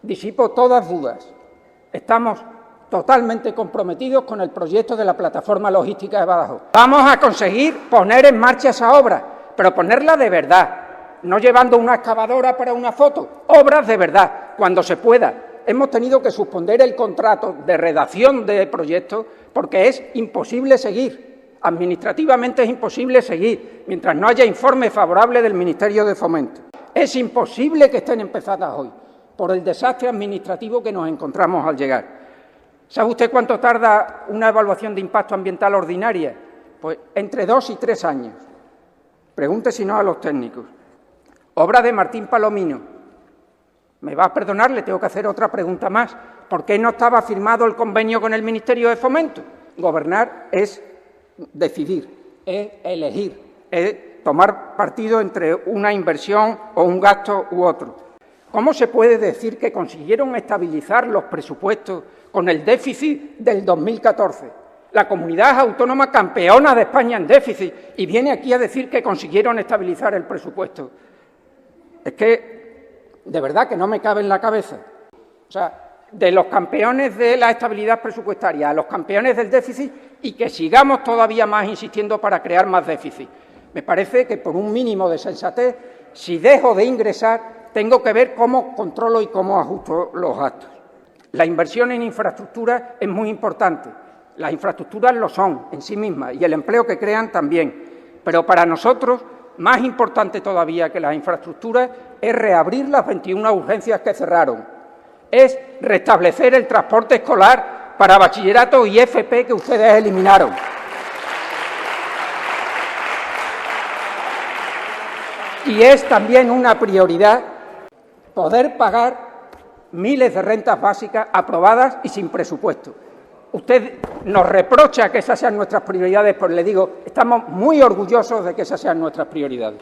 disipo todas dudas. Estamos totalmente comprometidos con el proyecto de la plataforma logística de Badajoz. Vamos a conseguir poner en marcha esa obra, pero ponerla de verdad, no llevando una excavadora para una foto, obras de verdad, cuando se pueda. Hemos tenido que suspender el contrato de redacción del proyecto porque es imposible seguir, administrativamente es imposible seguir, mientras no haya informe favorable del Ministerio de Fomento. Es imposible que estén empezadas hoy, por el desastre administrativo que nos encontramos al llegar. ¿Sabe usted cuánto tarda una evaluación de impacto ambiental ordinaria? Pues entre 2 y 3 años. Pregunte si no a los técnicos. Obra de Martín Palomino. Me va a perdonar, le tengo que hacer otra pregunta más. ¿Por qué no estaba firmado el convenio con el Ministerio de Fomento? Gobernar es decidir, es elegir, es tomar partido entre una inversión o un gasto u otro. ¿Cómo se puede decir que consiguieron estabilizar los presupuestos con el déficit del 2014? La comunidad autónoma campeona de España en déficit, y viene aquí a decir que consiguieron estabilizar el presupuesto. Es que, de verdad, que no me cabe en la cabeza. O sea, de los campeones de la estabilidad presupuestaria a los campeones del déficit, y que sigamos todavía más insistiendo para crear más déficit. Me parece que por un mínimo de sensatez, si dejo de ingresar, tengo que ver cómo controlo y cómo ajusto los gastos. La inversión en infraestructuras es muy importante. Las infraestructuras lo son en sí mismas y el empleo que crean también. Pero para nosotros, más importante todavía que las infraestructuras, es reabrir las 21 urgencias que cerraron. Es restablecer el transporte escolar para bachillerato y FP que ustedes eliminaron. Y es también una prioridad poder pagar miles de rentas básicas aprobadas y sin presupuesto. Usted nos reprocha que esas sean nuestras prioridades, pues le digo, estamos muy orgullosos de que esas sean nuestras prioridades.